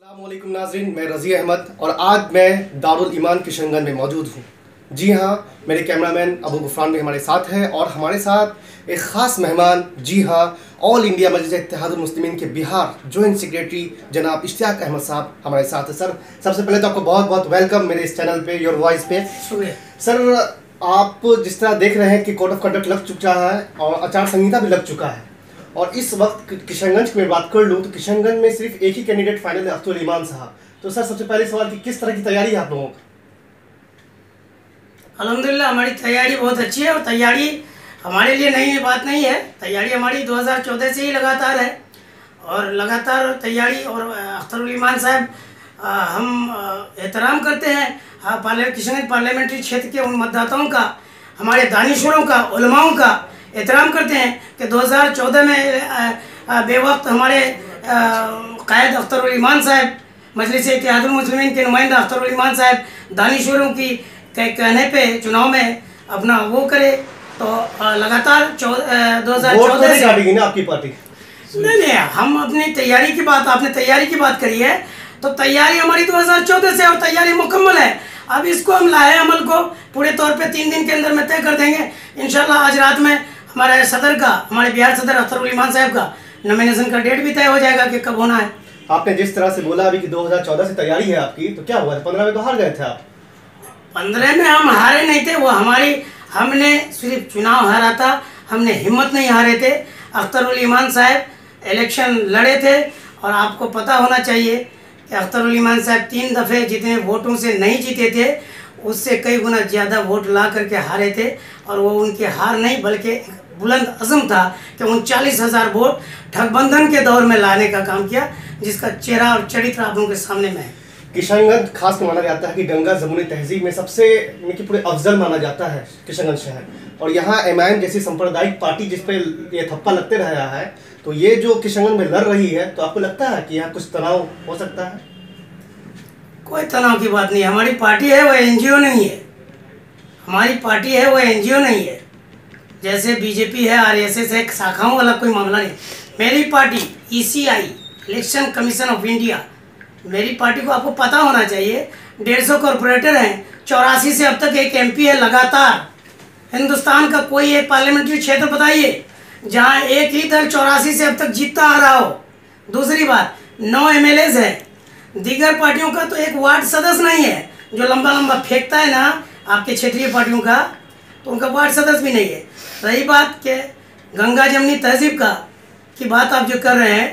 अस्सलामुअलैकुम नाज़रीन, मैं रज़ी अहमद और आज मैं दारुल ईमान किशनगंज में मौजूद हूँ। जी हाँ, मेरे कैमरामैन अबू गुफरान भी हमारे साथ हैं और हमारे साथ एक ख़ास मेहमान, जी हाँ, ऑल इंडिया मजलिस इत्तेहादुल मुस्लिमीन के बिहार जॉइंट सेक्रेटरी जनाब इश्तियाक अहमद साहब हमारे साथ हैं। सर, सबसे पहले तो आपको बहुत बहुत वेलकम मेरे इस चैनल पे, योर वॉइस पे। शुक्रिया सर, आप जिस तरह देख रहे हैं कि कोड ऑफ कंडक्ट लग चुका है और आचार संहिता भी लग चुका है, और इस वक्त किशनगंज की मैं बात कर लूँ तो किशनगंज में सिर्फ एक ही कैंडिडेट फाइनल है, अख्तरुल ईमान साहब। तो सर, सबसे पहले सवाल कि किस तरह की तैयारी है आप लोगों की? अल्हम्दुलिल्लाह हमारी तैयारी बहुत अच्छी है और तैयारी हमारे लिए नई बात नहीं है। तैयारी हमारी 2014 से ही लगातार है और लगातार तैयारी। और अख्तरुल ईमान साहब हम एहतराम करते हैं किशनगंज पार्लियामेंट्री क्षेत्र के उन मतदाताओं का, हमारे दानिशवरों का, उलमाओं का एहतराम करते हैं कि 2014 में बेवक्त हमारे कायद अख्तरुल ईमान साहब, मजलिस इत्तेहादुल मुस्लिमीन के नुमाइंदा अख्तरुल ईमान साहब दानिशवरों की कहने पे चुनाव में अपना वो करे, तो लगातार 2014 से काटेगी ना आपकी पार्टी? नहीं, हम अपनी तैयारी की बात, आपने तैयारी की बात करी है, तो तैयारी हमारी 2014 से और तैयारी मुकम्मल है। अब इसको हम लाए अमल को पूरे तौर पे 3 दिन के अंदर में तय कर देंगे इंशाल्लाह। आज रात में हमारे सदर का, हमारे बिहार सदर अख्तरुल ईमान साहब का नॉमिनेशन का डेट भी तय हो जाएगा कि कब होना है। आपने जिस तरह से बोला अभी कि 2014 से तैयारी है आपकी, तो क्या हुआ था? 15 में तो हार गए थे आप। 15 में हम हारे नहीं थे, वो हमने सिर्फ चुनाव हारा था, हमने हिम्मत नहीं हारे थे। अख्तरुल ईमान साहब इलेक्शन लड़े थे और आपको पता होना चाहिए कि अख्तरुल ईमान साहब 3 दफ़े जितने वोटों से नहीं जीते थे उससे कई गुना ज़्यादा वोट ला करके हारे थे। और वो उनके हार नहीं बल्कि बुलंद अज़म था कि 39,000 वोट ठगबंधन के दौर में लाने का काम किया, जिसका चेहरा और चरित्र आप लोगों के सामने में है। किशनगंज खास में माना जाता है कि गंगा जमुनी तहजीब में सबसे कि पूरे अफजल माना जाता है किशनगंज शहर, और यहाँ एमआईएम जैसी सांप्रदायिक पार्टी जिस पे ये थप्पा लगते रहा है, तो ये जो किशनगंज में लड़ रही है, तो आपको लगता है कि यहाँ कुछ तनाव हो सकता है? कोई तनाव की बात नहीं। हमारी पार्टी है वो एनजीओ नहीं है, हमारी पार्टी है वो एनजीओ नहीं है। जैसे बीजेपी है, आरएसएस है, शाखाओं वाला कोई मामला नहीं। मेरी party ECI, election commission of India, मेरी पार्टी को आपको पता होना चाहिए 150 कॉरपोरेटर हैं, 84 से अब तक एक एमपी है लगातार। हिंदुस्तान का कोई एक पार्लियामेंट्री क्षेत्र बताइए जहां एक ही दल 84 से अब तक जीतता आ रहा हो। दूसरी बात, 9 एमएलएज है। दीगर पार्टियों का तो एक वार्ड सदस्य नहीं है, जो लंबा लंबा फेंकता है ना आपके क्षेत्रीय पार्टियों का, तो उनका वार्ड सदस्य भी नहीं है। रही बात के गंगा जमनी तहजीब की बात आप जो कर रहे हैं,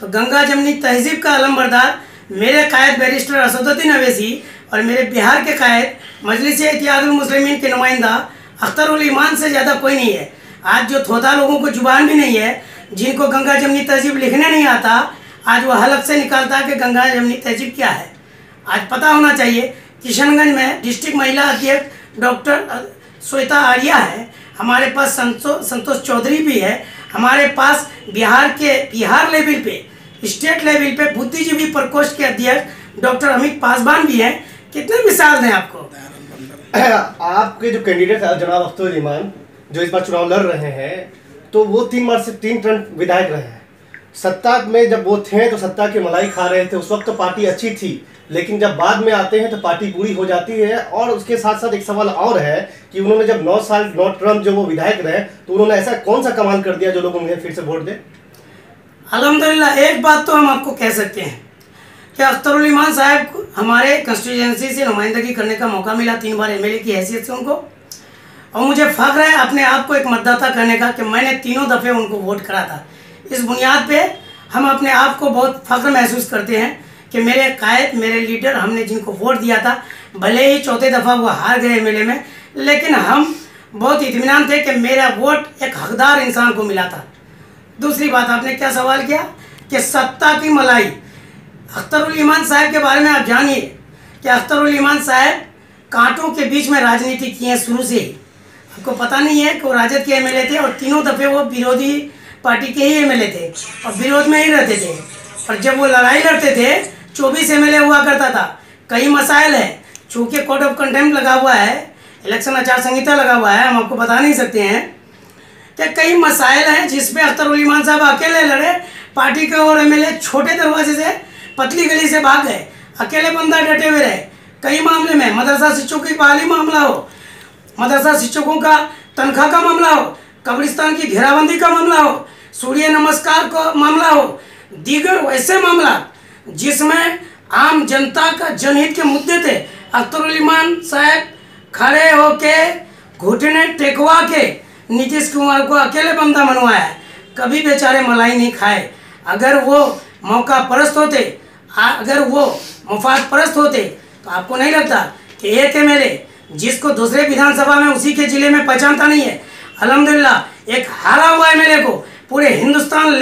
तो गंगा जमनी तहजीब का अलमबरदार मेरे कायद बैरिस्टर असदुद्दीन अवैसी और मेरे बिहार के कायद मजलिस इत्तेहादुल मुस्लिमीन के नुमाइंदा अख्तरुल ईमान से ज़्यादा कोई नहीं है। आज जो थोथा लोगों को जुबान भी नहीं है, जिनको गंगा जमनी तहजीब लिखने नहीं आता, आज वो हलफ से निकालता है कि गंगा जमनी तहजीब क्या है। आज पता होना चाहिए किशनगंज में डिस्ट्रिक्ट महिला अध्यक्ष डॉक्टर श्वेता आर्या है, हमारे पास संतोष चौधरी भी है, हमारे पास बिहार लेवल पे, स्टेट लेवल पे बुद्धिजीवी प्रकोष्ठ के अध्यक्ष डॉक्टर अमित पासवान भी हैं। कितने मिसाल दें आपको? आपके जो कैंडिडेट है जनाब अख्तरुल ईमान, जो इस बार चुनाव लड़ रहे हैं, तो वो 3 बार से 3 टर्म विधायक रहे हैं। सत्ता में जब वो थे तो सत्ता की मलाई खा रहे थे, उस वक्त तो पार्टी अच्छी थी, लेकिन जब बाद में आते हैं तो पार्टी पूरी हो जाती है। और उसके साथ साथ एक सवाल और है कि उन्होंने जब 9 साल 9 टर्म जो वो विधायक रहे, तो उन्होंने ऐसा कौन सा कमाल कर दिया जो लोग उन्हें फिर से वोट दें? अल्हम्दुलिल्लाह, एक बात तो हम आपको कह सकते हैं कि अख्तरुल ईमान साहब को हमारे कंस्टिट्यूएंसी से नुमाइंदगी करने का मौका मिला, 3 बार एमएलए की हैसियत से उनको, और मुझे फ़ख्र है अपने आप को एक मतदाता करने का कि मैंने 3 दफ़े उनको वोट करा था। इस बुनियाद पे हम अपने आप को बहुत फ़ख्र महसूस करते हैं कि मेरे कायद, मेरे लीडर, हमने जिनको वोट दिया था, भले ही 4थी दफ़ा वो हार गए एमएलए में, लेकिन हम बहुत इत्मीनान थे कि मेरा वोट एक हकदार इंसान को मिला था। दूसरी बात, आपने क्या सवाल किया कि सत्ता की मलाई, अख्तरुल ईमान साहब के बारे में आप जानिए कि अख्तरुल ईमान साहब कांटों के बीच में राजनीति की है शुरू से ही। आपको पता नहीं है कि वो राजद के एमएलए थे और 3 दफ़े वो विरोधी पार्टी के ही एमएलए थे और विरोध में ही रहते थे। और जब वो लड़ाई लड़ते थे 24 एमएलए हुआ करता था। कई मसाइल है, चूँकि कोड ऑफ कंटेम्प्ट लगा हुआ है, इलेक्शन आचार संहिता लगा हुआ है, हम आपको बता नहीं सकते हैं कि कई मसाइल हैं जिसमें अख्तरुल ईमान साहब अकेले लड़े, पार्टी के और एमएलए छोटे दरवाजे से पतली गली से भाग गए, अकेले बंदा डटे हुए रहे। कई मामले में मदरसा शिक्षकों की बहाली मामला हो, मदरसा शिक्षकों का तनख्वाह का मामला हो, कब्रिस्तान की घेराबंदी का मामला हो, सूर्य नमस्कार का मामला हो, दीगर वैसे मामला जिसमें आम जनता का जनहित के मुद्दे थे, अख्तरुल इमान साहब खड़े होके घुटने टेकवा के नीतीश कुमार को अकेले बंदा बनवाया है। कभी बेचारे मलाई नहीं खाए। अगर वो मौका परस्त होते, अगर वो मुफाद परस्त होते, तो आपको नहीं लगता कि एक एमएलए जिसको दूसरे विधानसभा में उसी के जिले में पहचानता नहीं है, अल्हम्दुलिल्लाह एक हारा हुआ एमएलए को पूरे हिंदुस्तान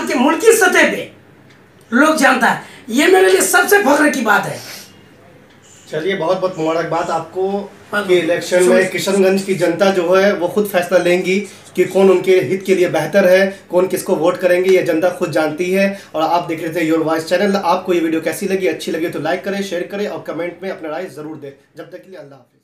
के मुल्की सतह पे लोग जानता है। ये मेरे लिए सबसे फख्र की बात है। चलिए, बहुत बहुत मुबारकबाद आपको कि इलेक्शन में किशनगंज की जनता जो है वो खुद फैसला लेंगी कि कौन उनके हित के लिए बेहतर है, कौन किसको वोट करेंगे, ये जनता खुद जानती है। और आप देख रहे थे योर वॉइस चैनल। आपको ये वीडियो कैसी लगी? अच्छी लगी तो लाइक करें, शेयर करें और कमेंट में अपना राय ज़रूर दें। जब तक के लिए अल्लाह हाफिज़।